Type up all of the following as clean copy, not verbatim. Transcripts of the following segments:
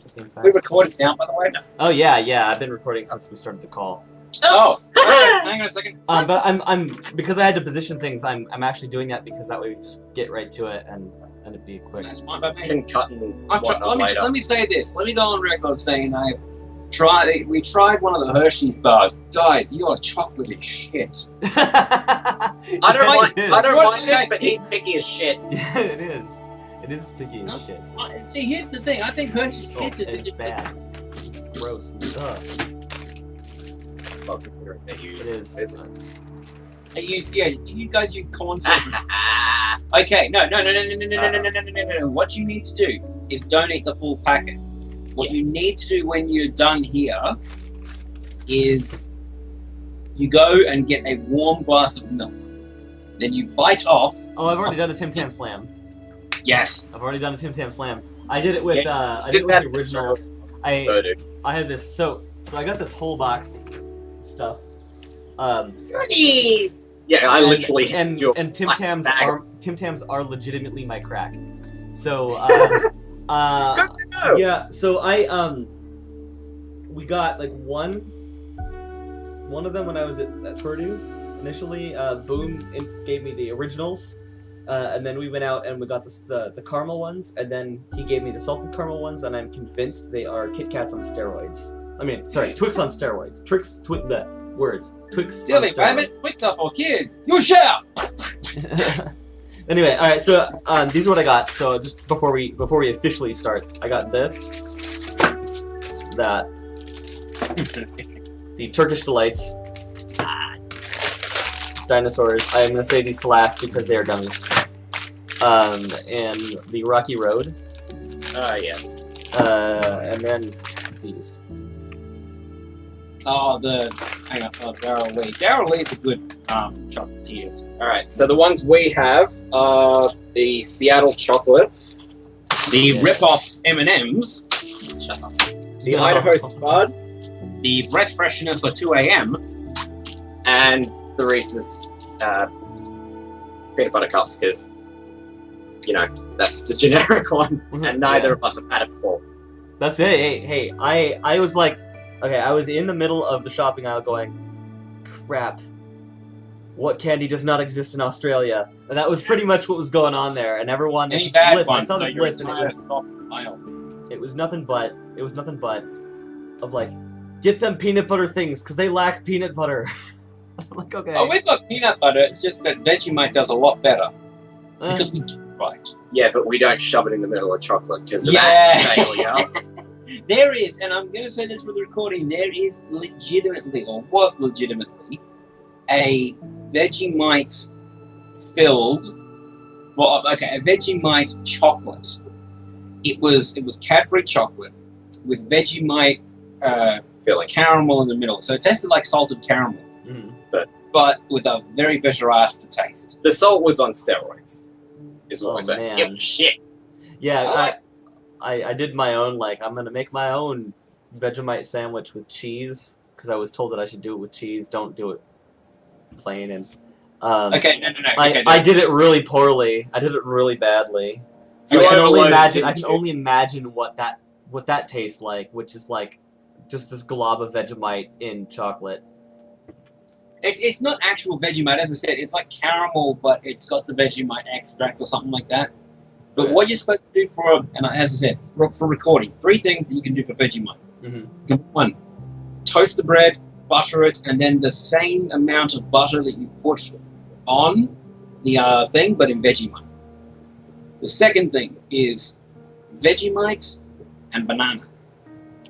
the same We fact. recorded now, by the way. No. Oh yeah. I've been recording since we started the call. Oh, hang on a second. But I'm because I had to position things. I'm actually doing that because that way we just get right to it and it'd be quick. That's fine by me. Can cut and Let me say this. Let me go on record saying we tried one of the Hershey's bars. Guys, you are chocolate as shit. I don't mind it, but he's picky as shit. Yeah, it is. It is picky as shit. See, here's the thing. I think Hershey's Kisses It's bad. Gross. Ugh. Well, considering they use. It is. You guys use corn syrup. Okay, no. What you need to do is don't eat the full packet. What you need to do when you're done here is you go and get a warm glass of milk. Then you bite off. Oh, I've already done a Tim Tam slam. Yes. I've already done a Tim Tam slam. I did it with I did did it that with the originals. I had this so I got this whole box of stuff. Goodies! Yeah, I literally and Tim Tams are legitimately my crack. So Good to know. yeah, so we got like one of them when I was at Purdue initially. Boom gave me the originals, and then we went out and we got the caramel ones, and then he gave me the salted caramel ones, and I'm convinced they are Kit Kats on steroids. I mean, sorry, Twix on steroids. Twix on Silly steroids. rabbits, Twix are for kids. You shall. Anyway, all right. So these are what I got. So just before we officially start, I got this, that, the Turkish delights, dinosaurs. I'm gonna save these to last because they are gummies. And the Rocky Road. Yeah. And then these. Oh, hang on, Daryl Lee. Daryl Lee's a good chocolatiers. Alright, so the ones we have are the Seattle chocolates, The rip-off M&M's, shut up, the Idaho Spud, the breath freshener for 2 a.m., and the Reese's peanut butter cups, because, you know, that's the generic one, and neither of us have had it before. That's it. Hey, I was like, okay, I was in the middle of the shopping aisle going, crap, what candy does not exist in Australia? And that was pretty much what was going on there. And everyone, any bad list, ones, I saw so this your list, and entire stock aisle. it was nothing but of like, get them peanut butter things because they lack peanut butter. I'm like, okay. Oh, we've got peanut butter. It's just that Vegemite does a lot better because we do it right. Yeah, but we don't shove it in the middle of chocolate, because of Yeah. that failure. There is, and I'm going to say this for the recording, there is legitimately, or was legitimately, a Vegemite filled, a Vegemite chocolate. It was Cadbury chocolate with Vegemite Filling. caramel in the middle. So it tasted like salted caramel, but with a very bitter aftertaste. The salt was on steroids, is what Oh, we're saying. man. It was shit. Yeah, I did my own, like, I'm gonna make my own Vegemite sandwich with cheese because I was told that I should do it with cheese. Don't do it plain. And Okay, no. I did it really poorly. I did it really badly. So You I can only overloaded, imagine. I didn't can you? only imagine what that tastes like, which is like just this glob of Vegemite in chocolate. It's not actual Vegemite, as I said. It's like caramel, but it's got the Vegemite extract or something like that. But Okay. what you're supposed to do as I said, for recording, 3 things that you can do for Vegemite. Mm-hmm. Number 1, toast the bread, butter it, and then the same amount of butter that you put on the thing, but in Vegemite. The second thing is Vegemite and banana.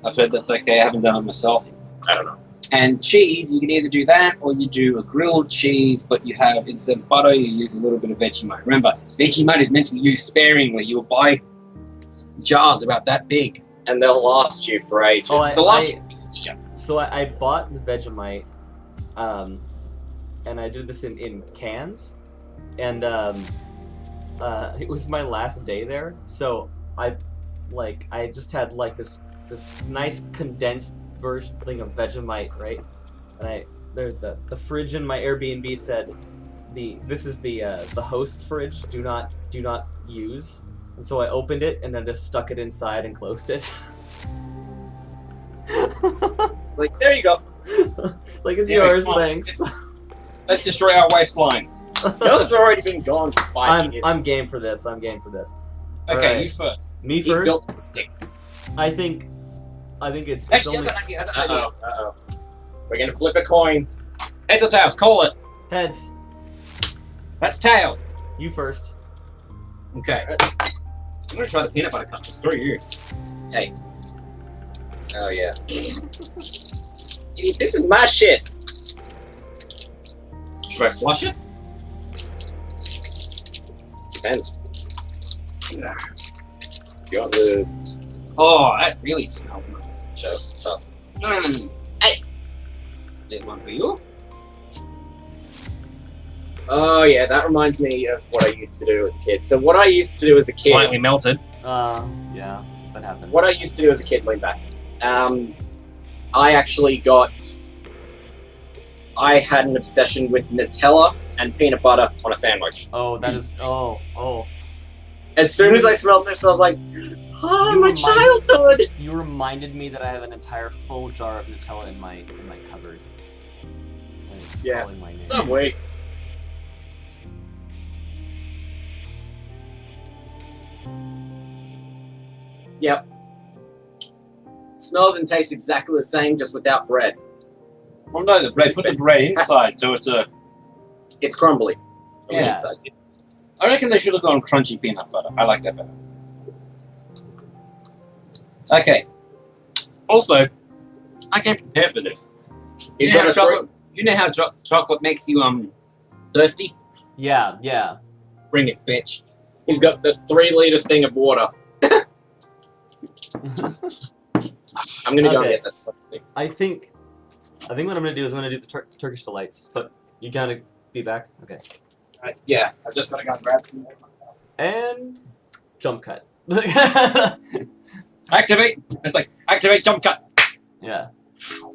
I've heard that's okay. I haven't done it myself. I don't know. And cheese, you can either do that or you do a grilled cheese, but you have, instead of butter, you use a little bit of Vegemite. Remember, Vegemite is meant to be used sparingly. You'll buy jars about that big. And they'll last you for ages. Oh, So I bought the Vegemite, and I did this in cans, and it was my last day there, so I just had like this nice condensed version thing of Vegemite, right? And the fridge in my Airbnb said this is the host's fridge. Do not use. And so I opened it and then just stuck it inside and closed it. Like, there you go. Like, it's Yeah, yours, come on, thanks. Let's destroy our waistlines. Yours has already been gone for 5 years. I'm game for this. I'm game for this. Okay, Alright. you first. Me He's first. built the stick. I think it's Actually, only Uh-oh. We're gonna flip a coin. heads or tails? Call it. heads. That's tails. You first. Okay. I'm gonna try the peanut butter cup. Screw you. Hey. Oh, yeah. This is my shit. Should I flush it? Depends. You want the Oh, that really smells nice. show us? Hey. There's one for you. Oh, yeah, that reminds me of what I used to do as a kid. So what I used to do as a kid... Slightly melted. Yeah, that happened. What I used to do as a kid, lean back. I actually got... I had an obsession with Nutella and peanut butter on a sandwich. Oh, that is. Oh. As soon as I smelled this, I was like, oh, You my remind- childhood! You reminded me that I have an entire full jar of Nutella in my cupboard. And it's Yeah. calling my name. Some way. Yep. Smells and tastes exactly the same, just without bread. Oh no, the bread. Put the bread inside, so it's a. It's crumbly. on the Yeah. inside. I reckon they should have gone crunchy peanut butter. I like that better. Okay. Also, I came prepared for this. You've You know got how a chocolate. You know how chocolate makes you thirsty? Yeah. Bring it, bitch. He's got the 3-liter thing of water. I'm gonna go and Okay. get that stuff. I think what I'm gonna do is I'm gonna do the Turkish delights, but you gotta be back. Okay. Yeah, I've just got to go and grab some. And jump cut. Activate. It's like activate jump cut. Yeah. I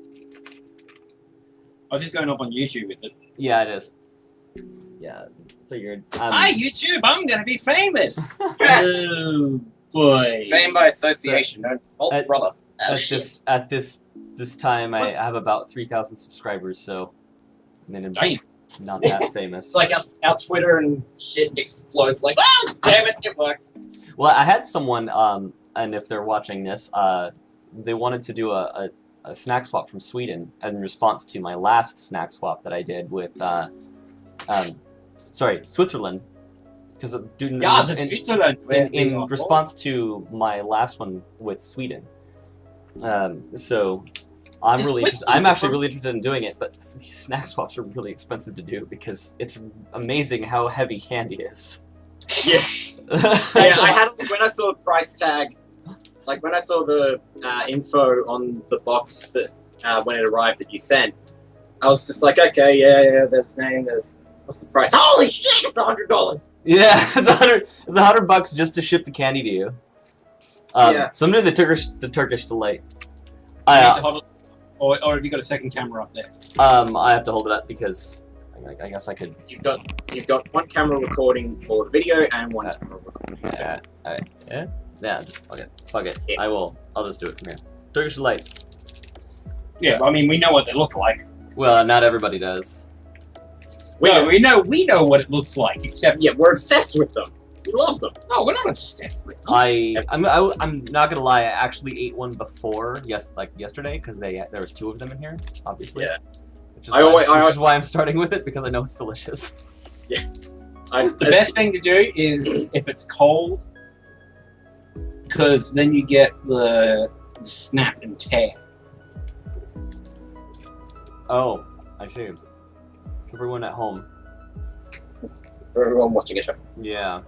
was just going up on YouTube with it. Yeah, it is. Yeah, figured. Hi YouTube, I'm gonna be famous. Oh boy. Fame by association. No, Volt's At- brother. At this time, I have about 3,000 subscribers, so I mean, I'm Damn. not that famous. It's like our Twitter and shit explodes. Like, oh, damn it, it worked. Well, I had someone, and if they're watching this, they wanted to do a snack swap from Sweden in response to my last snack swap that I did with, Switzerland. Because Yeah, the Switzerland. in response to my last one with Sweden. So I'm Is really Switzerland I'm actually from- really interested in doing it, but these snack swaps are really expensive to do because it's amazing how heavy candy is. Yeah. Yeah, I had when I saw the price tag, like when I saw the info on the box that when it arrived that you sent, I was just like, okay, yeah, there's name, there's what's the price? Holy shit, it's $100. Yeah, it's $100 just to ship the candy to you. Yeah. So I'm doing the Turkish delight. You need to hold it, or have you got a second camera up there? I have to hold it up because I guess I could. He's got one camera recording for the video and one camera recording. Yeah. Alright. Yeah. Just fuck it. Yeah. I'll just do it from here. Turkish delights. Yeah, I mean we know what they look like. Well, not everybody does. We know what it looks like. Except Yeah, we're obsessed with them. We love them. no, we're not obsessed with them. I'm not gonna lie. I actually ate one before, yesterday, because there was 2 of them in here, obviously. Yeah. Which I is why I'm starting with it because I know it's delicious. The best thing to do is if it's cold, because then you get the snap and tear. Oh, I see. For everyone at home. For everyone watching it. Yeah.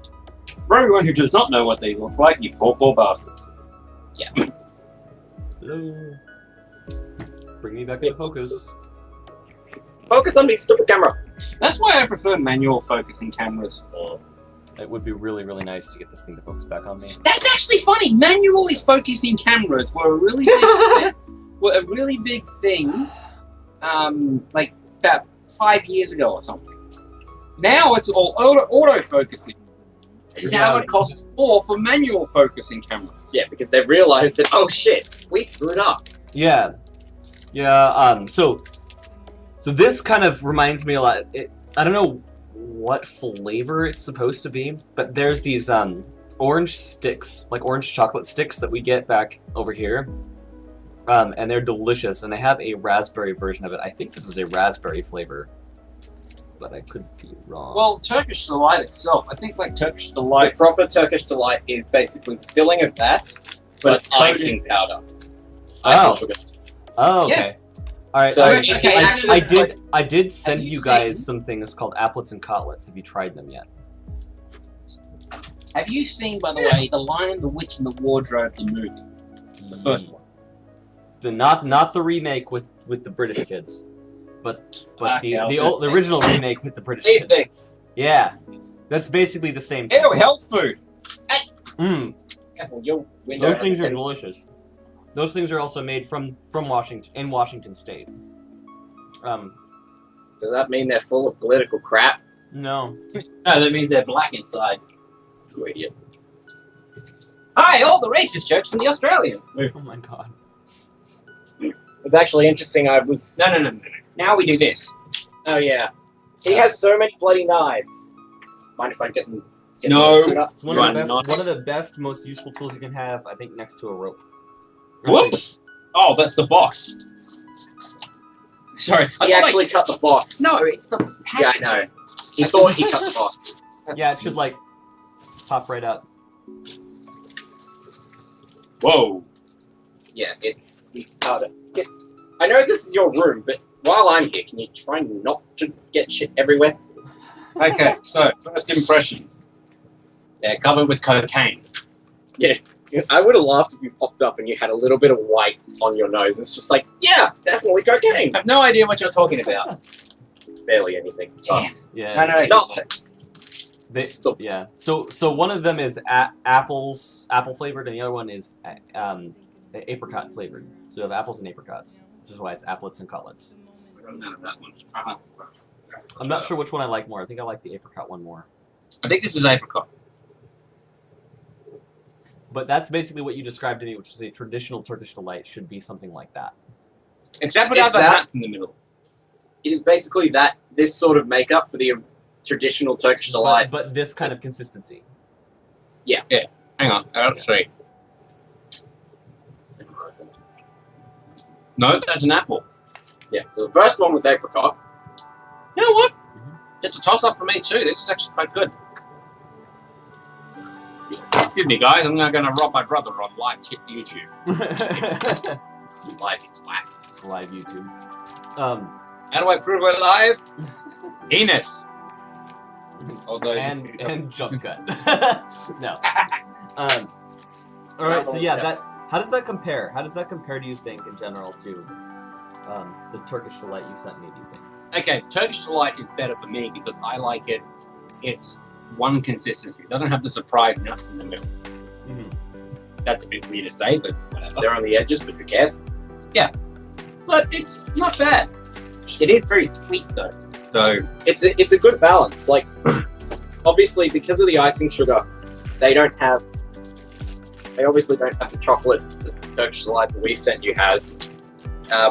For everyone who does not know what they look like, you poor bastards. Hello. Bring me back into focus. Focus on me, stupid camera. That's why I prefer manual focusing cameras. It would be really, really nice to get this thing to focus back on me. That's actually funny. Manually focusing cameras were a really big thing. Like about 5 years ago or something. Now it's all auto focusing. Now it costs more for manual focusing cameras. Yeah, because they've realized that, oh shit, we screwed up. Yeah. So this kind of reminds me a lot. I don't know what flavor it's supposed to be, but there's these orange sticks, like orange chocolate sticks that we get back over here. And they're delicious, and they have a raspberry version of it. I think this is a raspberry flavor, but I could be wrong. Well, Turkish Delight itself, I think like Turkish The Delight. proper Turkish Delight is basically the filling of that, but But icing powder. Icing sugar. Oh, okay. All right. So, I did send you you guys seen- some things called Applets and Collards. Have you tried them yet? Have you seen, by the way, The Lion, the Witch, and the Wardrobe, the movie? The first one. Not the remake with the British kids, but the original remake with the British These kids. things. Yeah, that's basically the same thing. Ew, health food! Careful, your window Those has things a are teddy. delicious. Those things are also made from Washington State. Does that mean they're full of political crap? No. No, that means they're black inside. You idiot. Hi, all the racist jokes from the Australians! Oh my god. It's actually interesting. I was. No. Now we do this. Oh yeah. He has so many bloody knives. Mind if I get them? No. It's one of the best, most useful tools you can have. I think next to a rope. Whoops! Oh, that's the box. Sorry. He actually cut the box. No, it's the Yeah, I package. know. He thought he cut the box. Yeah, it should like pop right up. Whoa. Yeah, it's powder. I know this is your room, but while I'm here, can you try not to get shit everywhere? Okay, so, first impressions. They're covered with cocaine. Yeah, I would have laughed if you popped up and you had a little bit of white on your nose. It's just like, yeah, definitely cocaine. I have no idea what you're talking about. Barely anything. Damn. Us. Yeah. No. Nothing. They, yeah. So one of them is apple flavored, and the other one is apricot flavored. So you have apples and apricots. This is why it's Applets and Collards. I don't know that one. I'm not sure which one I like more. I think I like the apricot one more. I think this is apricot. But that's basically what you described to me, which is a traditional Turkish delight should be something like that. Except It's without the that- nuts in the middle. It is basically this sort of makeup for the traditional Turkish delight. But this kind of consistency. Hang on, let's see. No, that's an apple. Yeah, so the first one was apricot. You know what? It's a toss-up for me too. This is actually quite good. Excuse me, guys. I'm now going to rob my brother on live YouTube. Live, it's whack. Live YouTube. How do I prove we're live? Enos. Although and jump cut. No. All right. So yeah, how does that compare? How does that compare, do you think, in general, to the Turkish delight you sent me? Do you think? Okay, Turkish delight is better for me because I like it. It's one consistency. It doesn't have the surprise nuts in the middle. Mm-hmm. That's a bit weird to say, but whatever. They're on the edges, but who cares? But it's not bad. It is very sweet though. So It's a good balance. Like, obviously, because of the icing sugar, they obviously don't have the chocolate that the Turkish delight that we sent you has,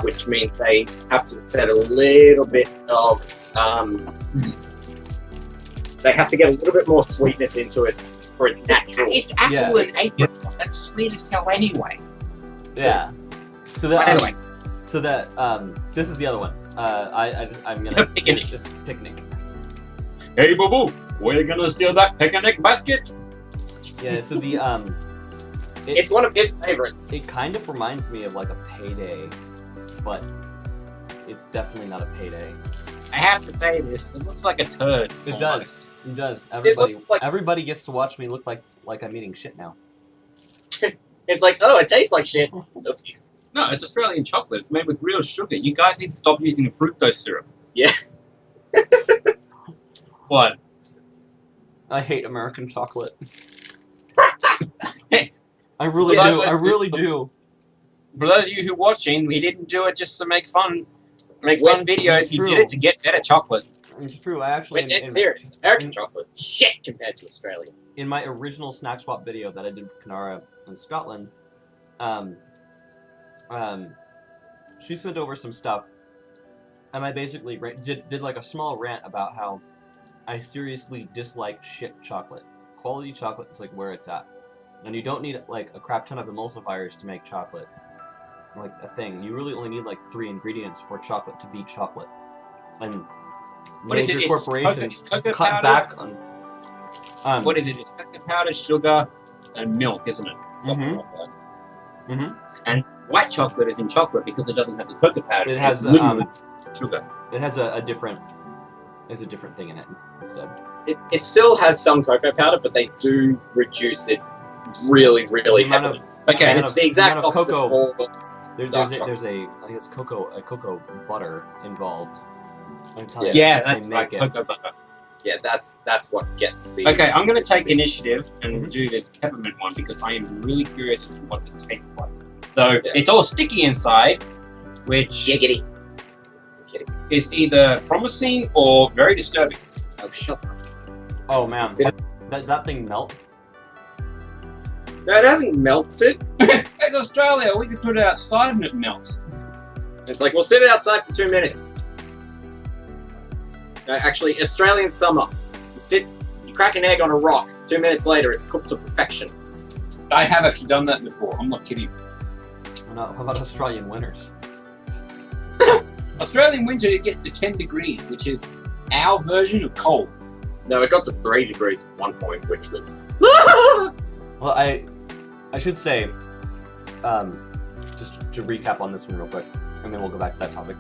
which means they have to set a little bit of they have to get a little bit more sweetness into it for its natural. it's apple Yeah. and apricot. That's sweet as hell anyway. Yeah. So But that anyway, this is the other one. I'm gonna Picnic. just picnic. hey boo boo, we're gonna steal that picnic basket. Yeah. So the It's one of his favorites. It kind of reminds me of like a payday, but it's definitely not a payday. I have to say this. It looks like a turd. It almost. does. It does. looks like- Everybody gets to watch me look like I'm eating shit now. It's like, oh, it tastes like shit. Oopsies. No, it's Australian chocolate. It's made with real sugar. You guys need to stop using the fructose syrup. Yeah. What? I hate American chocolate. Hey. I really Yeah, do. I that's- really do. For those of you who are watching, we didn't do it just to make fun Wait, videos. it's You true. did it to get better chocolate. It's true. I actually. It's serious. American chocolate, shit compared to Australian. in my original snack swap video that I did with Kanara in Scotland, she sent over some stuff, and I basically did like a small rant about how I seriously dislike shit chocolate. Quality chocolate is like where it's at, and you don't need like a crap ton of emulsifiers to make chocolate. Like a thing, you really only need like 3 ingredients for chocolate to be chocolate, and What is major it? corporations It's cocoa cut powder? back on. What is it? It's cocoa powder, sugar, and milk, isn't it? Something like that. Mhm. And white chocolate is in chocolate because it doesn't have the cocoa powder. It has It's literally sugar. It has a different thing in it instead. It still has some cocoa powder, but they do reduce it really, really The amount heavily. of- Okay, And it's the exact amount of opposite of cocoa- all. There's Dark a chocolate. I guess cocoa butter involved. Yeah, They that's make like it. cocoa butter. Yeah, that's what gets the. Okay, I'm going to take initiative and Mhm. do this peppermint one because I am really curious as to what this tastes like. So Yeah. it's all sticky inside, which Giggity. Kidding. is either promising or very disturbing. Oh, shut up. Oh man, Sit- that thing melt. No, it hasn't melted. It's Australia, we can put it outside and it melts. It's like, we'll sit it outside for 2 minutes. No, actually, Australian summer. You crack an egg on a rock. 2 minutes later, it's cooked to perfection. I have actually done that before, I'm not kidding. How about Australian winters? Australian winter, it gets to 10 degrees, which is our version of cold. No, it got to 3 degrees at one point, which was. Well, I should say, just to recap on this one real quick, and then we'll go back to that topic.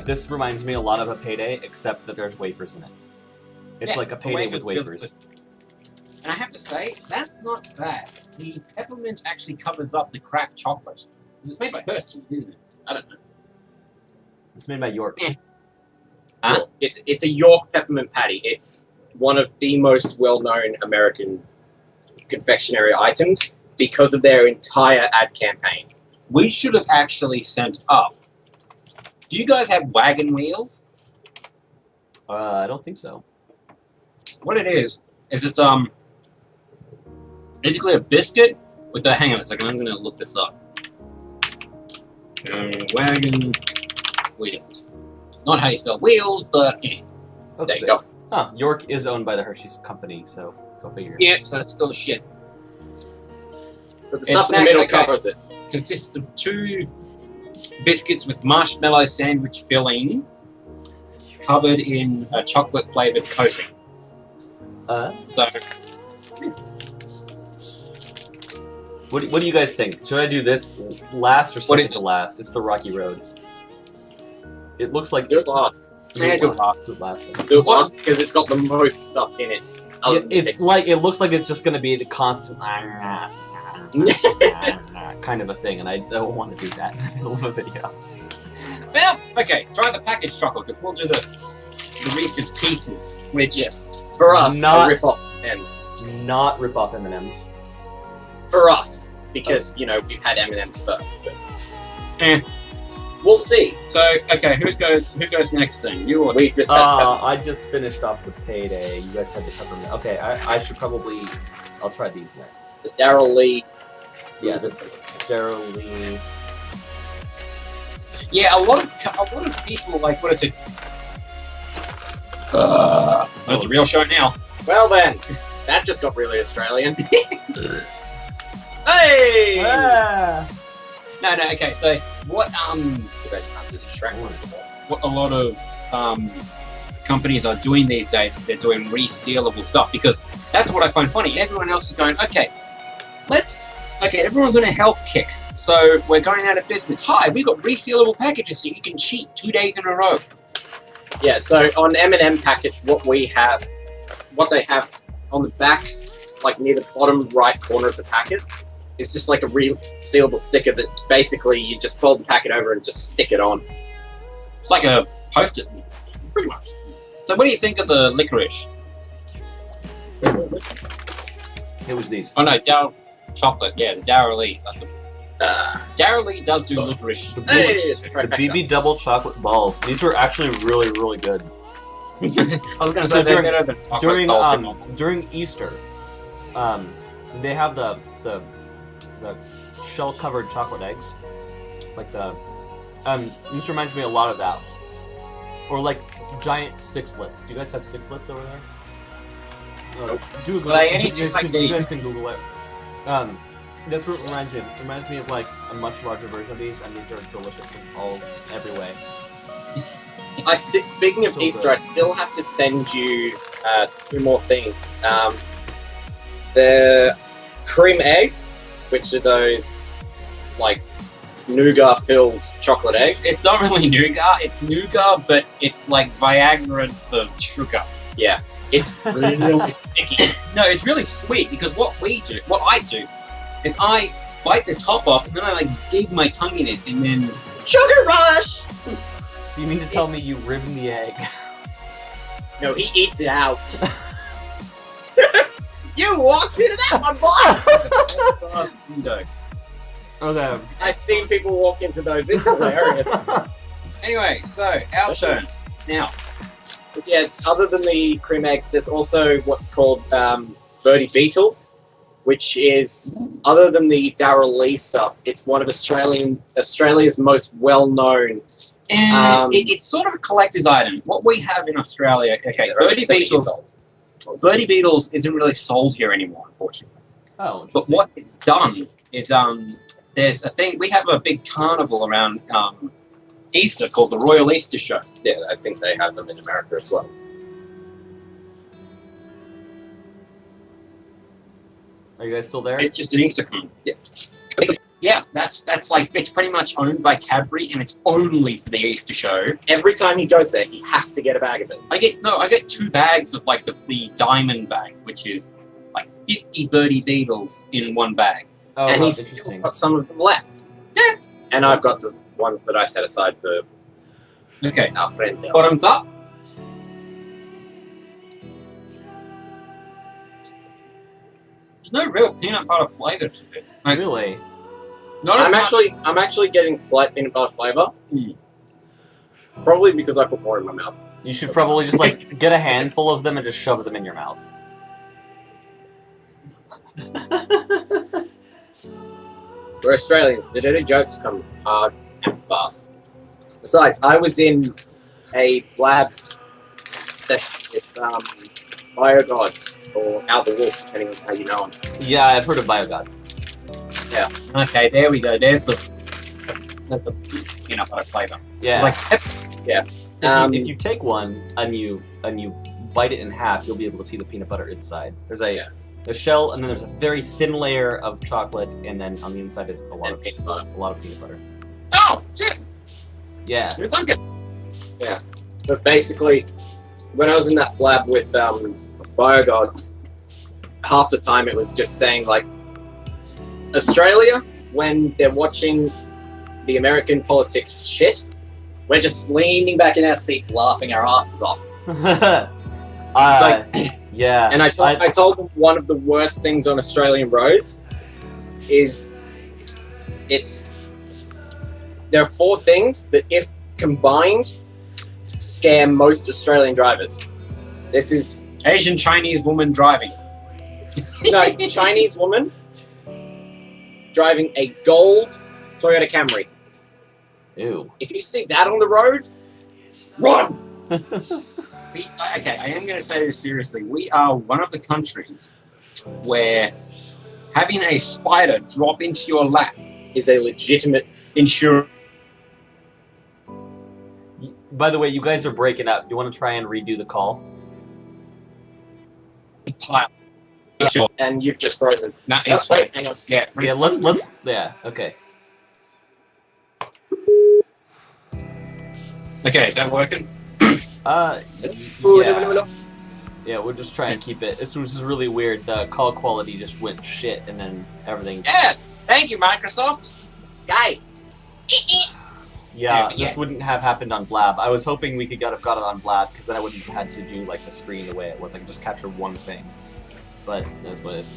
This reminds me a lot of a payday, except that there's wafers in it. It's Yeah, like a the payday with feel wafers. good. And I have to say, that's not bad. The peppermint actually covers up the cracked chocolate. It's made by Hershey's, isn't it? I don't know. It's made by York. Huh? It's a York peppermint patty. It's one of the most well-known American confectionery items because of their entire ad campaign. We should have actually sent up. Do you guys have wagon wheels? I don't think so. What it is just basically a biscuit with a. Hang on a second, I'm gonna look this up. Wagon wheels. It's not how you spell wheels, but yeah. There you go. Huh, York is owned by the Hershey's company, so go figure. Yeah, so it's still shit. But the It's stuff in the snack- middle okay. covers it. Consists of 2 biscuits with marshmallow sandwich filling, covered in a chocolate flavored coating. So What do you guys think? Should I do this last or What second is to it? last? It's the Rocky Road. It looks like Do it last. Do it do it last. Do it last. Do it last because it's got the most stuff in it. Other than It's the like it looks like it's just gonna be the constant kind of a thing, and I don't want to do that in the middle of a video. well, okay, try the packaged chocolate because we'll do the Reese's Pieces, which Yeah. For us, Not- a rip off M's. Not rip off M&Ms. For us, because we've had M&M's first. But eh. we'll see. So okay, who goes next then? You or We've just had I just finished off the payday. You guys had the peppermint. Okay, I should probably. I'll try these next. the Daryl Lee. Yeah, the Daryl Lee. Yeah, a lot of people like what is it? That's a real show now. Well then, that just got really Australian. Hey! Ah! No, okay. So what what a lot of companies are doing these days is they're doing resealable stuff because that's what I find funny. Everyone else is going, okay, everyone's on a health kick, so we're going out of business. Hi, we've got resealable packages so you can cheat 2 days in a row. Yeah, so on M&M packets, what they have on the back, like near the bottom right corner of the packet, is just like a resealable sticker that basically you just fold the packet over and just stick it on. It's like a post-it, pretty much. So what do you think of the licorice? It was these. Oh no, Darryl chocolate. Yeah, the Darryl Lee's. Darryl Lee does do licorice. The Hey, BB, it's a the trifecta. BB double chocolate balls. These were actually really, really good. I was going to So say they're during- better than chocolate salted milk. During Easter, they have the shell-covered chocolate eggs, like the this reminds me a lot of that, or like giant sixlets. Do you guys have sixlets over there? Nope. Do But I anything like you guys can Google it. That's what it reminds me of. It reminds me of like a much larger version of these, and these are delicious in every way. Speaking of So Easter, good. I still have to send you 2 more things. The Creme Eggs, which are those like nougat-filled chocolate eggs. It's not really nougat, it's nougat, but it's like Viagra for sugar. Yeah, it's really sticky. No, it's really sweet because what I do, is I bite the top off and then I like dig my tongue in it and then sugar rush! So you mean to tell me you ribbed the egg? No, he eats it out. You walked into that one, boy! Glass window. Okay. I've seen people walk into those. It's hilarious. Anyway, so our turn. Now, Yeah, other than the Creme Eggs, there's also what's called Birdy Beetles, which is, other than the Darryl Lee stuff, it's one of Australia's most well-known. and it's sort of a collector's item. What we have in Australia, okay, They're over Birdy 7 years Beetles. old. Birdy Beetles isn't really sold here anymore, unfortunately. Oh. But what it's done is there's a thing, we have a big carnival around Easter called the Royal Easter Show. Yeah, I think they have them in America as well. Are you guys still there? It's just an Easter carnival. Yeah, that's like, it's pretty much owned by Cadbury and it's only for the Easter show. Every time he goes there, he has to get a bag of it. I get 2 bags of like the diamond bags, which is like 50 Birdy Beetles in 1 bag. Oh, And that's he's still interesting. got some of them left. Yeah. And I've got the ones that I set aside for Okay, our friend. bottoms up. There's no real peanut butter flavor to this. Like, Really? not as I'm much- actually getting slight peanut butter flavor. Probably because I put more in my mouth. You should probably just like get a handful of them and just shove them in your mouth. We're Australians. The dirty jokes come hard and fast. Besides, I was in a lab session with BioGods or Al the Wolf, depending on how you know him. Yeah, I've heard of biogods. Okay, there we go. There's the peanut butter flavor. Yeah. Like, If you take one and you bite it in half, you'll be able to see the peanut butter inside. There's a shell, and then there's a very thin layer of chocolate, and then on the inside is a lot of peanut butter. oh shit! Yeah. You're thinking. But basically, when I was in that lab with BioGods, half the time it was just saying like, Australia, when they're watching the American politics shit, we're just leaning back in our seats laughing our asses off. Yeah. And I told them one of the worst things on Australian roads is there are 4 things that, if combined, scare most Australian drivers. This is Asian Chinese woman driving. no Chinese woman driving a gold Toyota Camry. Ew. If you see that on the road, run! Okay, I am going to say this seriously. We are one of the countries where having a spider drop into your lap Is a legitimate. insurance. By the way, you guys are breaking up. Do you want to try and redo the call? Pile. Sure. And you've just frozen. No, Oh, it's wait, fine. hang on. Yeah. Yeah, yeah, okay. Okay, is that working? Yeah. Yeah, we'll just try and keep it. This is really weird. The call quality just went shit, and then everything. Yeah. Thank you, Microsoft. Skype. Yeah, Yeah. this wouldn't have happened on Blab. I was hoping we could got it on Blab, because then I wouldn't have had to do like the screen the way it was. I could just capture one thing. But that's what it is.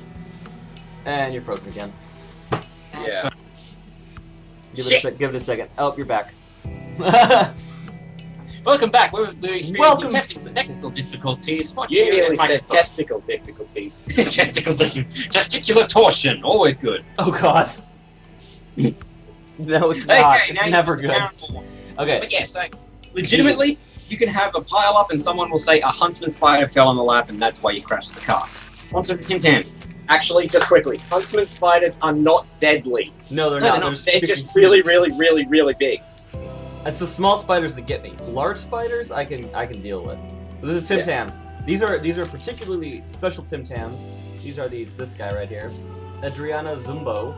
And you're frozen again. Yeah. Give it a second. Oh, you're back. Welcome back. We're experiencing Welcome. technical technical difficulties. What You do nearly mean, said Microsoft? testicle difficulties. Testicular torsion, always good. Oh god. No, it's not. Okay, now It's never you good. can Okay. But yeah, so legitimately, Jeez. you can have a pile up and someone will say a huntsman spider fell on the lap and that's why you crashed the car. On to the Tim Tams. Actually, just quickly, huntsman spiders are not deadly. No, they're No, not. they're not. They're freaking just huge. really, really, really, really big. It's the small spiders that get me. Large spiders, I can deal with. This is Tim Tams. These are particularly special Tim Tams. These are this guy right here, Adriana Zumbo.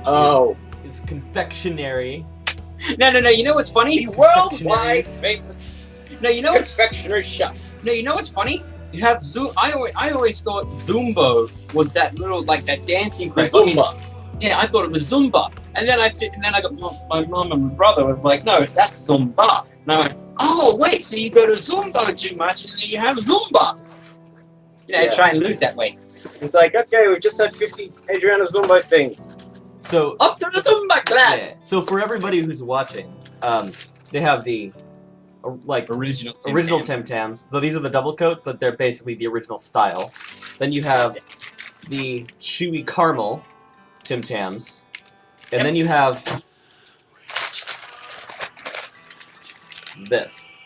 Oh. Is confectionery. No, you know what's funny? Worldwide famous No, you know what's confectionery shop. No, you know what's funny? You have I always thought Zumbo was that little that dancing The craze. Zumba. Yeah, I thought it was Zumba, and then I got my mom and my brother was like, no, that's Zumba, and I went, oh wait, so you go to Zumba too much, and then you have Zumba. Yeah. Try and lose that way. It's like, okay, we've just had 50 Adriana Zumba things. So Up to the Zumba class! yeah. So for everybody who's watching, they have the original Tim Tams. Though these are the double coat, but they're basically the original style. Then you have the chewy caramel Tim Tams, and then you have this,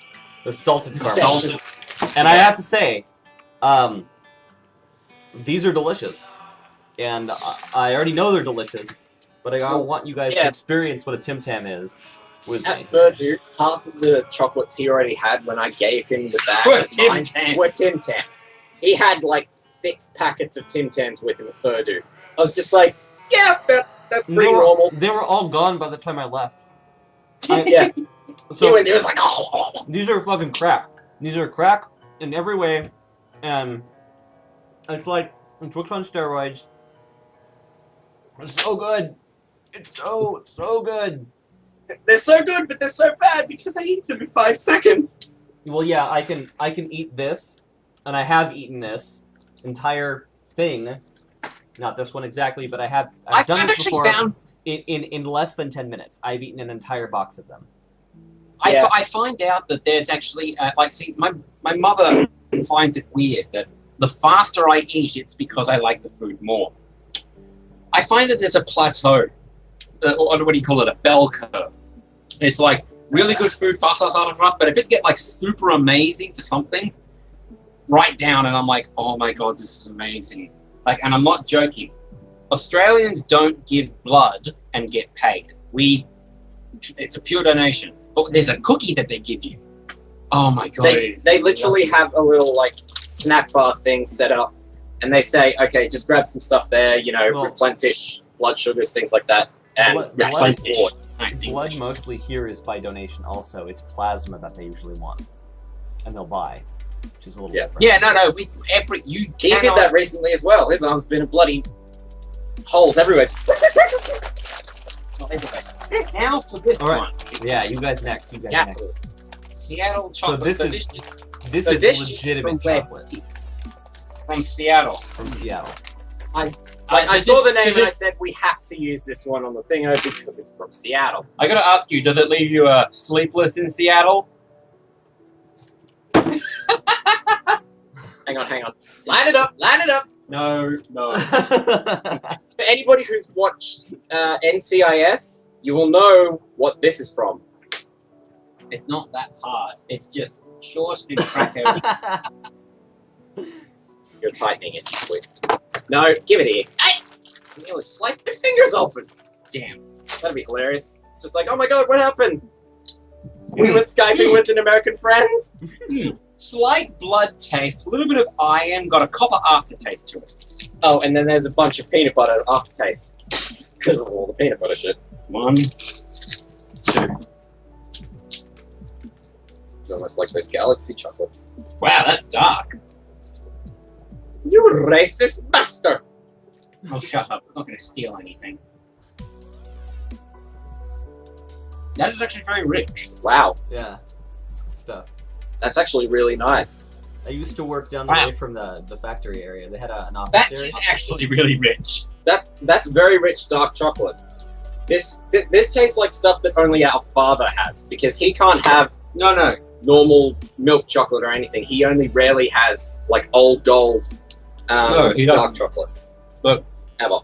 the salted caramel. And I have to say, these are delicious, and I already know they're delicious, but I want you guys to experience what a Tim Tam is with me. At Birdy, half of the chocolates he already had when I gave him the bag Were of Tim mine Tams. were Tim Tams. He had like 6 packets of Tim Tams with him at Birdy. I was just like, yeah, that's pretty normal. They were all gone by the time I left. Yeah. He So went there, was like, oh. these are fucking crack. These are crack in every way, and it's like Twix on steroids. It's so good. It's so good. They're so good, but they're so bad because I eat them in 5 seconds. Well, yeah, I can eat this, and I have eaten this entire thing. Not this one exactly, but I've done this before. In less than 10 minutes, I've eaten an entire box of them. Yeah. I find out that there's actually my mother finds it weird that the faster I eat, it's because I like the food more. I find that there's a plateau, or what do you call it, a bell curve. It's like really good food, fast, but if it get like super amazing for something, right down, and I'm like, oh my god, this is amazing. And I'm not joking. Australians don't give blood and get paid. It's a pure donation. But there's a cookie that they give you. Oh my god. They literally have a little snack bar thing set up, and they say, okay, just grab some stuff there, replenish blood sugars, things like that, and replenish. Blood mostly here is by donation also. It's plasma that they usually want. And they'll buy. Which is a little different. Yeah, no. He did that recently as well. His arm's been a bloody holes everywhere. Now for this All right. one. Yeah, you guys next. Seattle So chocolate. this is legitimate chocolate from Seattle. from Seattle. I saw the name and I said we have to use this one on the thing because it's from Seattle. I gotta ask you, does it leave you sleepless in Seattle? Hang on. Line it up. No. For anybody who's watched NCIS, you will know what this is from. It's not that hard. It's just short and cracker. You're tightening it. Quick. No, give it here. Hey! I nearly sliced my fingers open. Damn. That'd be hilarious. It's just like, oh my god, what happened? We were Skyping with an American friend. Slight blood taste, a little bit of iron, got a copper aftertaste to it. Oh, and then there's a bunch of peanut butter aftertaste. Because of all the peanut butter shit. 1, 2. It's almost like those galaxy chocolates. Wow, that's dark. You racist bastard! Oh, shut up. It's not going to steal anything. That is actually very rich. Wow, Yeah, good stuff. that's actually really nice. I used to work down the way from the factory area. They had an office That area. is actually really rich. That's very rich dark chocolate. This tastes like stuff that only our father has because he can't have. No. normal milk chocolate or anything. He only rarely has like old gold No, he dark doesn't. chocolate. Look. Ever.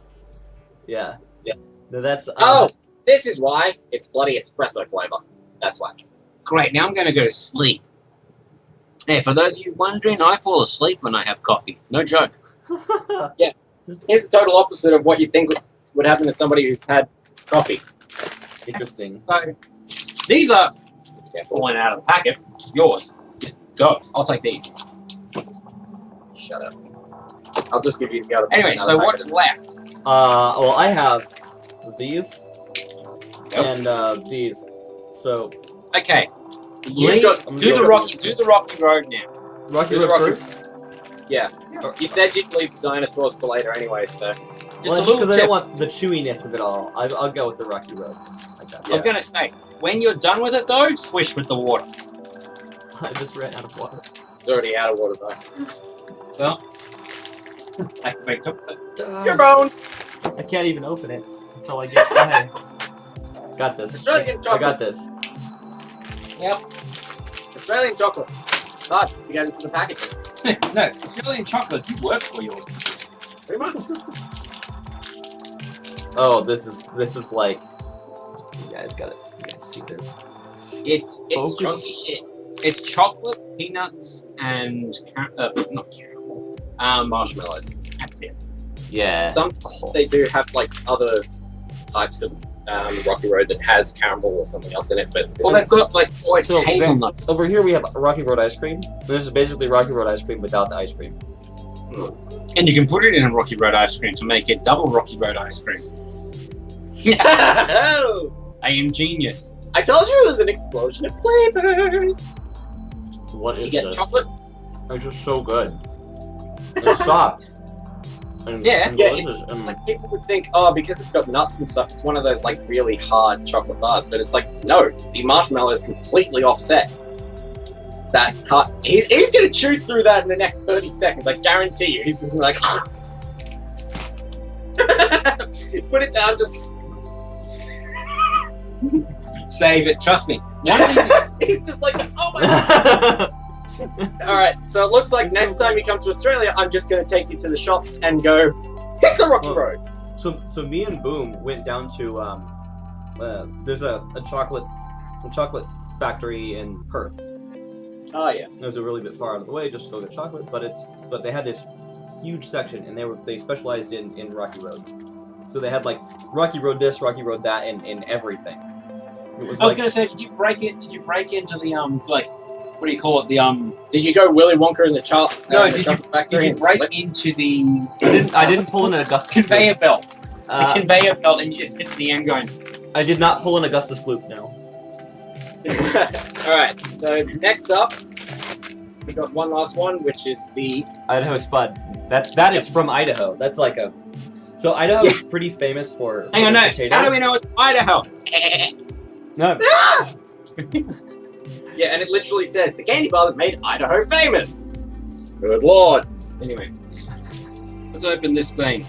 Yeah. Yeah. No, that's. Oh, this is why it's bloody espresso flavor. That's why. Great, now I'm going to go to sleep. Hey, for those of you wondering, I fall asleep when I have coffee. No joke. Here's the total opposite of what you think would happen to somebody who's had coffee. Interesting. So, these are falling out of the packet. Yours. Just go. I'll take these. Shut up. I'll just give you the other. Anyway, so what's left? Well, I have these Yep. and these. So Okay. You've got- Do the rocky road now. Rocky Do the Road Rocky- first. Yeah. You said you'd leave dinosaurs for later anyway, so. Just Well, a just little because I tip. don't want the chewiness of it all. I'll go with the Rocky Road. Like that. I was gonna say, when you're done with it though, swish with the water. I just ran out of water. It's already out of water though. Well, I can make up. Your bone! I can't even open it until I get. Okay. Got this. Australian I chocolate. got this. Yep. Australian chocolate. Hard just to get into the packaging. No, Australian chocolate. You work for yours. Pretty much. Oh, this is like. You guys got it. You guys see this? It's Focus. chunky shit. It's chocolate, peanuts, and not caramel. Marshmallows. That's it. Yeah. Some they do have like other types of Rocky Road that has caramel or something else in it, but this Well, is, they've got like So, hazelnuts. Over here we have Rocky Road ice cream. This is basically Rocky Road ice cream without the ice cream. And you can put it in a Rocky Road ice cream to make it double Rocky Road ice cream. Oh! I am genius. I told you it was an explosion of flavors. What You is get this? chocolate. It's just so good. It's soft. And, Yeah, and Yeah, delicious. it's and- like people would think, oh, because it's got nuts and stuff, it's one of those like really hard chocolate bars. But it's like, no, the marshmallow is completely offset. That hard. He's gonna chew through that in the next 30 seconds. I guarantee you. He's just gonna be like, put it down, just. Save it. Trust me. One of these, He's just like, oh my god. All right, so it looks like It's next so time you come to Australia, I'm just gonna take you to the shops and go. Here's the Rocky Oh. Road. So me and Boom went down to there's a chocolate factory in Perth. Oh yeah. It was a really bit far out of the way just to go get chocolate, but they had this huge section and they specialized in Rocky Road. So they had like Rocky Road this, Rocky Road that, and everything. It was I was like gonna say, did you break into the like, what do you call it? The Did you go Willy Wonka in the chocolate? No, the did chocolate factory Did you and break slip? into the I didn't pull an Augustus conveyor belt? The Gloop. conveyor belt, and you just sit at the end going, I did not pull an Augustus Gloop. No. All right. So next up, we got one last one, which is the Idaho Spud. That is from Idaho. That's like a. So Idaho is pretty famous for. hang on, no. potatoes. How do we know it's Idaho? No. yeah, and it literally says the candy bar that made Idaho famous. Good lord. Anyway, let's open this thing.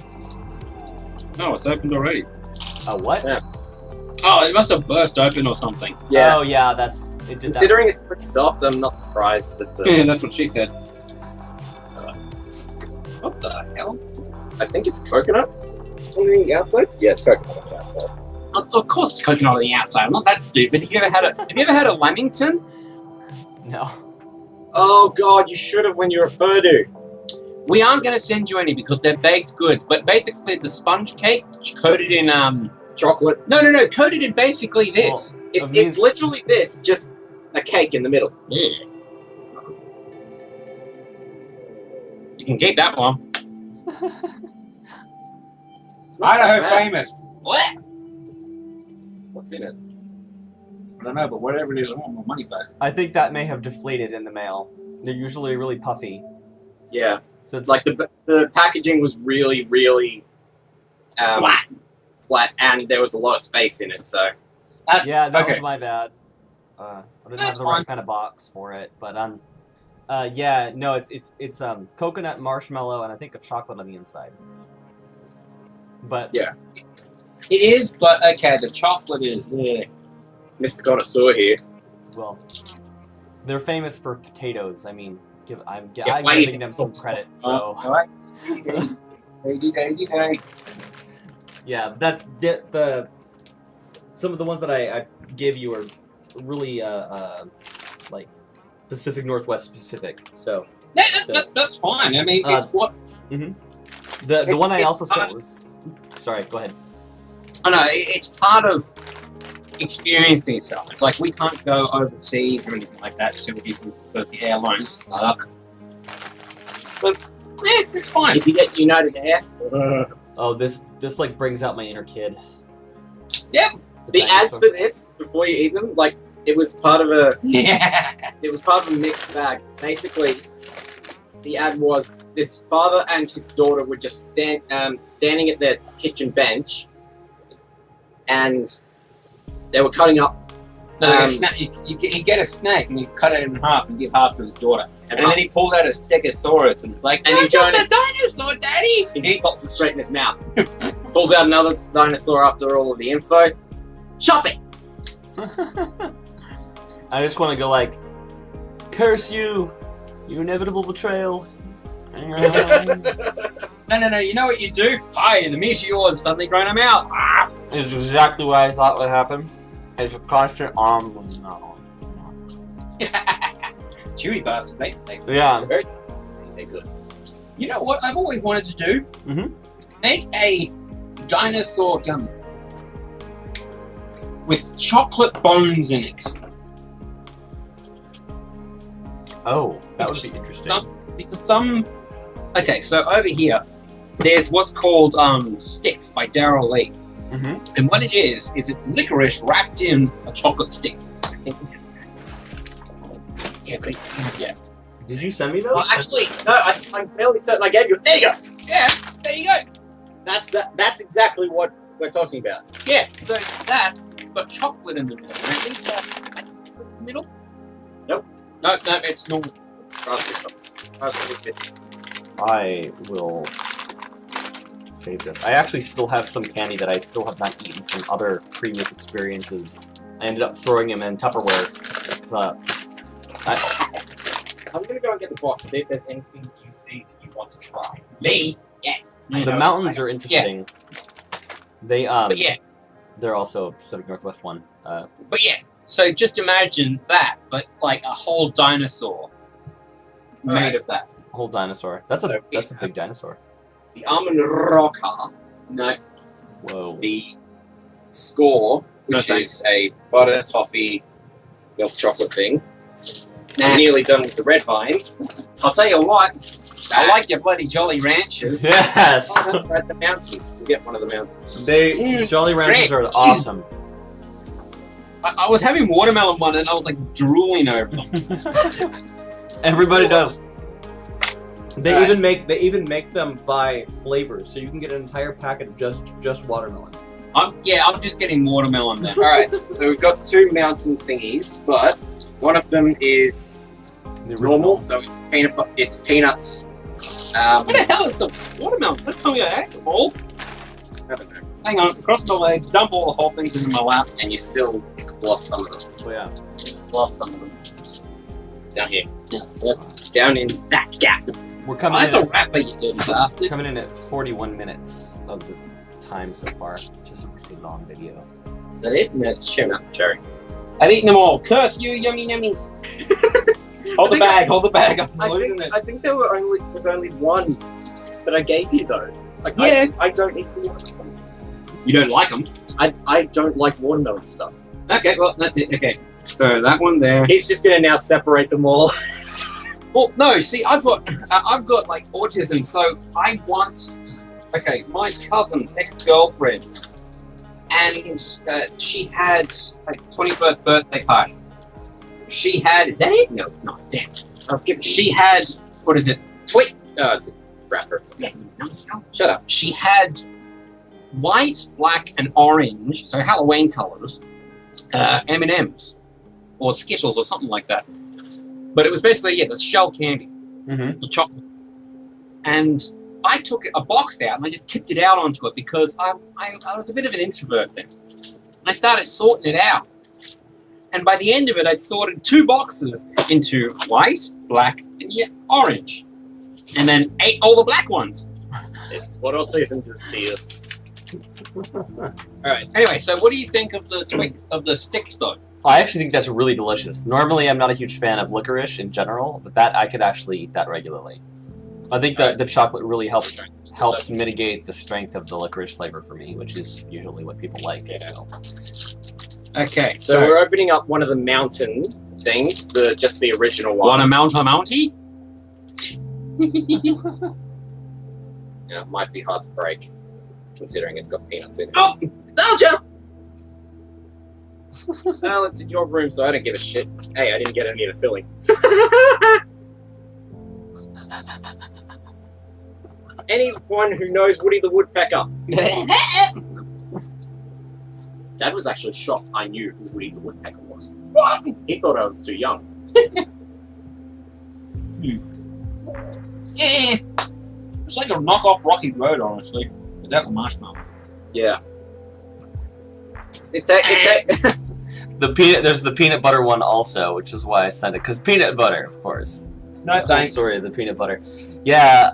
Oh, it's opened already. A what? Yeah. Oh, it must have burst open or something. Yeah. Oh yeah, that's it. Did Considering it's pretty soft, I'm not surprised that the. Yeah, that's what she said. What the hell? I think it's coconut on the outside. Yeah, it's coconut on the outside. Of course, it's coconut on the outside. I'm not that stupid. Have you ever had a Lamington? that? No. Oh god, you should have when you were further. We aren't going to send you any because they're baked goods. But basically, it's a sponge cake coated in Chocolate. No, coated in basically this. It's literally this, just a cake in the middle. Yeah. You can keep that one. It's not that Idaho bad. famous. What? What's in it? I don't know, but whatever it is, I want my money back. I think that may have deflated in the mail. They're usually really puffy. Yeah, So it's like the packaging was really, really flat, and there was a lot of space in it. So yeah, that okay. was my bad. I didn't That's have the fine. right kind of box for it, but yeah, no, it's coconut, marshmallow, and I think a chocolate on the inside. But Yeah. It is, but okay, the chocolate is. Yeah. Mr. Connoisseur here. well, They're famous for potatoes. I mean, I'm Yeah, why do you giving them think some so? credit. All So right. yeah, that's the some of the ones that I give you are really like Pacific Northwest specific. So That's fine. I mean, it's what. the one I it's also part said was. Sorry, go ahead. I know it's part of experiencing stuff. It's like we can't go overseas or anything like that too easily because the airlines suck. But it's fine. If you get United Air, Oh, this like brings out my inner kid. Yep. the ads for this before you eat them, like it was part of a Yeah. mixed bag. Basically, the ad was this father and his daughter were just standing at their kitchen bench, and they were cutting up. You get a snake and you cut it in half and give half to his daughter. And then he pulled out a stegosaurus and it's like, And he's got going the dinosaur, Daddy! He pops it straight in his mouth. Pulls out another dinosaur after all of the info. Chop it! I just want to go like, curse you, you inevitable betrayal. No, you know what you do? Hi, the meteor's suddenly grown them out. Ah! Is exactly what I thought would happen. It's a constant arm. No. Chewy bastards, they Yeah. they're good. You know what I've always wanted to do? Mhm. Make a dinosaur gummy with chocolate bones in it. Oh, that would be interesting. Okay, so over here, there's what's called Sticks by Daryl Lee. Mm-hmm. And what it is it's licorice wrapped in a chocolate stick. Yeah. Did you send me those? Well, actually, no, I'm fairly certain I gave you. There you go. Yeah, there you go. That's exactly what we're talking about. Yeah, so that, but chocolate in the middle. And I think that in the middle? Nope. No, it's normal. I will save this. I actually still have some candy that I still have not eaten from other previous experiences. I ended up throwing them in Tupperware. I'm gonna go and get the box, see if there's anything you see that you want to try. Me? Yes. The mountains are interesting. They But yeah, they're also Pacific Northwest one. but yeah. So just imagine that, but like a whole dinosaur made of that. A whole dinosaur. That's a big dinosaur. The almond rocker. No. Whoa. The score, which is a butter toffee milk chocolate thing. I'm nearly done with the red vines. I'll tell you what, I like your bloody Jolly Ranchers. Yes. Oh, that's right, the mountains. We'll get one of the mountains. Jolly Ranchers are awesome. I was having watermelon one and I was like drooling over them. Everybody does. They even make them by flavors, so you can get an entire packet of just watermelon. I'm just getting watermelon then. Alright, so we've got two mountain thingies, but one of them is normal, so it's peanuts. What the hell is the watermelon? Let's tell me that. The ball? I don't know. Hang on, cross my legs, dump all the whole things into my lap. And you still lost some of them. Oh yeah. Lost some of them. Down here. Yeah. That's down in that gap. We're coming That's in a rapper, you dirty bastard. coming in at 41 minutes of the time so far. Just a pretty long video. Is that it? No, it's cheering up, Jerry. I've eaten them all. Curse you, yummy nummies. Hold the bag. I'm losing it. I think there was only one that I gave you though. Like, Yeah. I don't eat watermelon. You don't like them? I don't like watermelon stuff. Okay, well, that's it. Okay. So that one there. He's just gonna now separate them all. Well, no, see, I've got like autism, so I once, my cousin's ex-girlfriend, and she had a 21st birthday party. She had, is that it? No, it's not. Damn. She had, what is it? Tweet. Oh, it's a wrapper. Yeah, no. Shut up. She had white, black, and orange, so Halloween colors, M&Ms, or Skittles, or something like that. But it was basically, the shell candy, the chocolate. And I took a box out and I just tipped it out onto it because I was a bit of an introvert then. I started sorting it out. And by the end of it, I'd sorted 2 boxes into white, black, and orange. And then ate all the black ones. Just what autism does to you. Alright, anyway, so what do you think of the twigs, of the sticks, though? I actually think that's really delicious. Normally, I'm not a huge fan of licorice in general, but that I could actually eat that regularly. I think that the chocolate really helps mitigate the strength of the licorice flavor for me, which is usually what people like. Yeah. So. Okay, So we're opening up one of the mountain things, just the original one. Want a mounty? Yeah, it might be hard to break, considering it's got peanuts in it. Oh! Nostalgia! Well, it's in your room, so I don't give a shit. Hey, I didn't get any of the filling. Anyone who knows Woody the Woodpecker. Dad was actually shocked I knew who Woody the Woodpecker was. What? He thought I was too young. Yeah. It's like a knockoff Rocky Road, honestly, without the marshmallow. Yeah. There's the peanut butter one also, which is why I sent it, because peanut butter, of course. No, The thanks. story of the peanut butter. Yeah.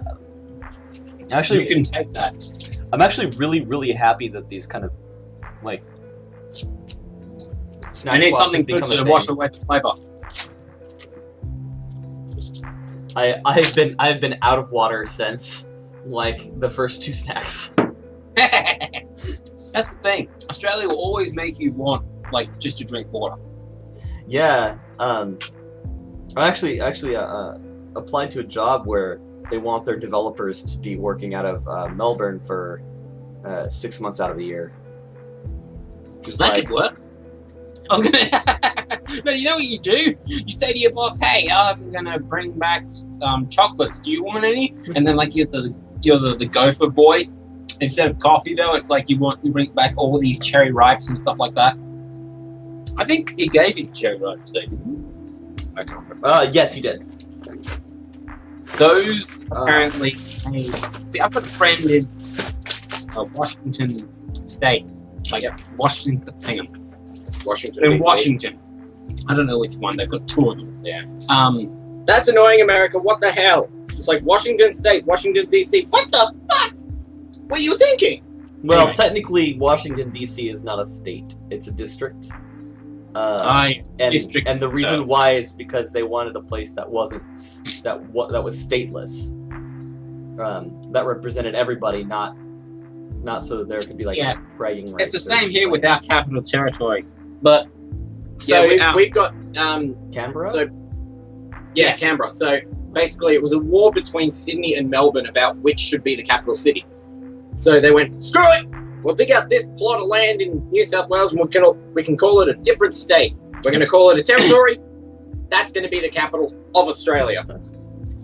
Actually, You can take that. I'm actually really happy that these kind of like snack I need swaps something have good become to a wash thing. away the flavor. I've been out of water since like the first 2 snacks. That's the thing. Australia will always make you want like just to drink water. Yeah. I actually applied to a job where they want their developers to be working out of Melbourne for 6 months out of the year. Just That like, could work. I was gonna. No, you know what you do? You say to your boss, "Hey, I'm gonna bring back chocolates. Do you want any?" And then like you're the gopher boy. Instead of coffee, though, it's like you bring back all these cherry ripes and stuff like that. I think he gave you cherry ripes, David. I can't remember. yes, you did. Those apparently. See, I've got a friend in Washington State, like Washington. Hang on. Washington. In DC. Washington. I don't know which one. They've got 2 of them there. That's annoying, America. What the hell? It's just like Washington State, Washington DC. What the fuck? What are you thinking? Well, Anyway. Technically, Washington D.C. is not a state; it's a district. Districts, And the reason so- why is because they wanted a place that wasn't that was stateless. That represented everybody, not so there could be like Yeah. bragging rights. It's the or same here like with our capital territory, but So we've got Canberra. so yeah, Yes. Canberra. So basically, it was a war between Sydney and Melbourne about which should be the capital city. So they went, screw it! We'll dig out this plot of land in New South Wales and we can call it a different state. We're going to call it a territory. That's going to be the capital of Australia.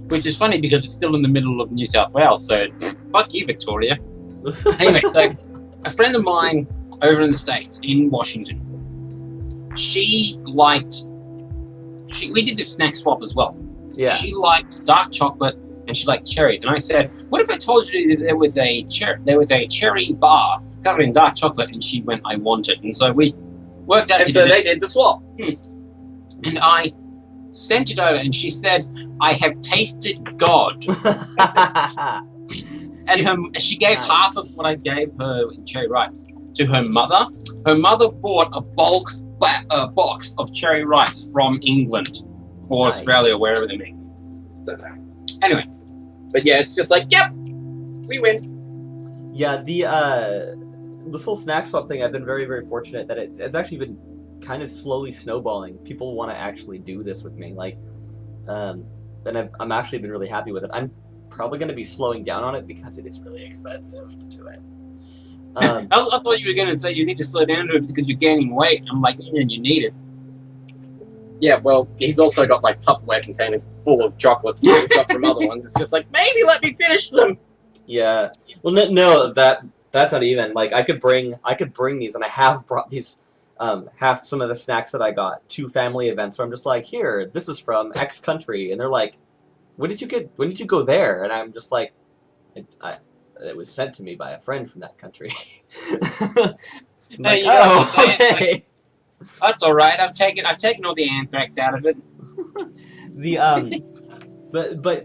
which is funny because it's still in the middle of New South Wales. So fuck you, Victoria. Anyway, so a friend of mine over in the States, in Washington, we did this snack swap as well. Yeah. She liked dark chocolate and she liked cherries. And I said, what if I told you that there was a cherry bar covered in dark chocolate? And she went, I want it. And so we worked out And so they did the swap. and I sent it over and she said, I have tasted God. And she gave Nice. half of what I gave her in cherry ripes to her mother. Her mother bought a bulk box of cherry ripes from England or Nice. Australia, wherever they make. Don't know. Anyway, But yeah, it's just like, yep, we win. Yeah, this whole snack swap thing, I've been very fortunate that it's actually been kind of slowly snowballing. People want to actually do this with me, like, and I'm actually been really happy with it. I'm probably going to be slowing down on it because it is really expensive to do it. I thought you were going to say you need to slow down to it because you're gaining weight. I'm like, you need it. Yeah, well, he's also got like Tupperware containers full of chocolates that he's got from other ones. It's just like, maybe let me finish them. Yeah. Well, no, that's not even like I could bring these, and I have brought these. Half some of the snacks that I got to family events where I'm just like, here, this is from X country, and they're like, when did you go there? And I'm just like, it was sent to me by a friend from that country. I'm like, you know what oh, I'm saying? okay. That's all right. I've taken all the anthrax out of it. The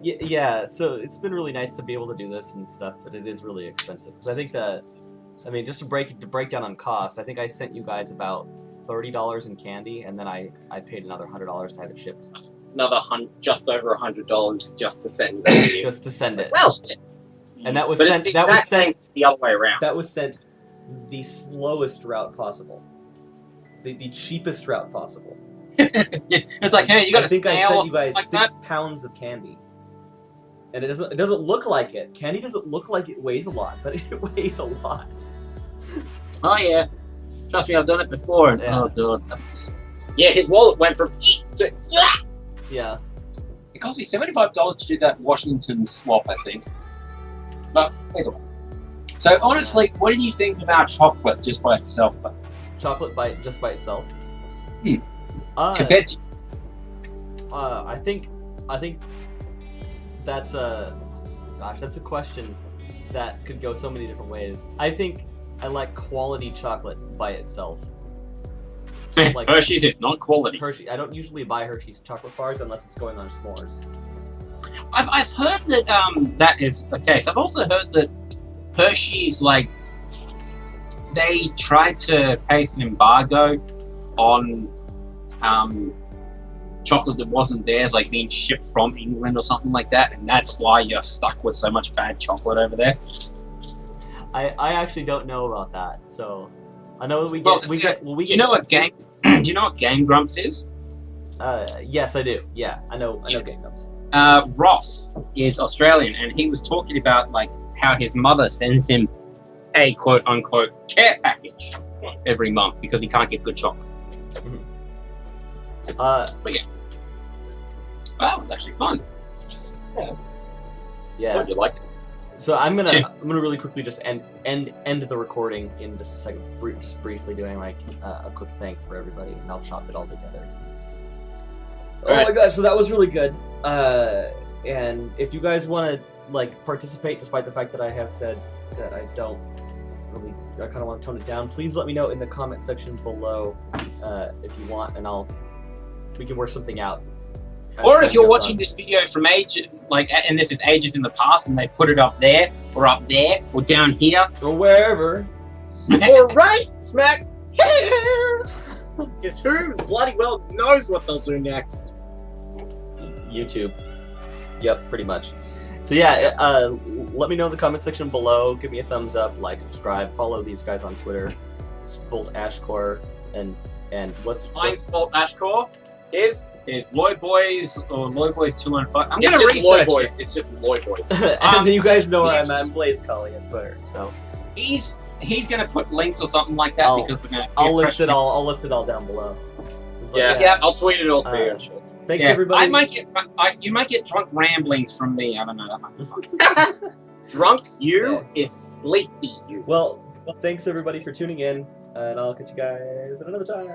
yeah, so it's been really nice to be able to do this and stuff, but it is really expensive. So I think that, I mean, just to break down on cost, I think I sent you guys about $30 in candy, and then I paid another $100 to have it shipped. Another just over $100 just to send it. Just to send it. Well, and that was but sent. it's the exact same the other way around. That was sent the slowest route possible, the cheapest route possible. It's like, hey, you got I a think I snail sent or you guys like 6 that? pounds of candy, and it doesn't look like it. Candy doesn't look like it weighs a lot, but it weighs a lot. Oh yeah, trust me, I've done it before. Yeah. Oh god, Yeah, his wallet went from to Yeah. it cost me $75 to do that Washington swap, I think. But either way. So honestly, what did you think about chocolate just by itself, though? Chocolate just by itself. Compared to I think that's a question that could go so many different ways. I think I like quality chocolate by itself. Like Hershey's is not quality. Hershey. I don't usually buy Hershey's chocolate bars unless it's going on s'mores. I've heard that that is the case. I've also heard that Hershey's, like, they tried to place an embargo on chocolate that wasn't theirs, like being shipped from England or something like that, and that's why you're stuck with so much bad chocolate over there. I actually don't know about that, so I know that we get. Do you know what Game? Do you know what Game Grumps is? Yes, I do. Yeah, I know Game Grumps. Ross is Australian, and he was talking about like how his mother sends him a quote unquote care package every month because he can't get good chocolate. But yeah, well, that was actually fun. Yeah. Would you like it? So I'm gonna really quickly just end the recording in just a second, just briefly doing like a quick thank for everybody, and I'll chop it all together. Oh my god! So that was really good. And if you guys want to like participate, despite the fact that I have said that I don't really, I kind of want to tone it down, please let me know in the comment section below if you want, and we can work something out. Or if you're watching this video from and this is ages in the past, and they put it up there, or down here, or wherever, or right smack here, because who bloody well knows what they'll do next? YouTube. Yep, pretty much. So yeah, let me know in the comment section below. Give me a thumbs up, like, subscribe, follow these guys on Twitter. It's VoltAshkore and what's Mine's VoltAshkore. Is Lloyd Boys or Lloyd Boys 215. I'm it's gonna just research Lloyd it. Boys. It's just Lloyd Boys. and then you guys know where I'm at. Blaze Collie at Twitter. So He's gonna put links or something like that because we're gonna. I'll list it all down below. But Yeah, I'll tweet it all to you. Thanks everybody. You might get drunk ramblings from me. I don't know. That might be fun. Drunk you is sleepy you. Well, thanks everybody for tuning in, and I'll catch you guys at another time.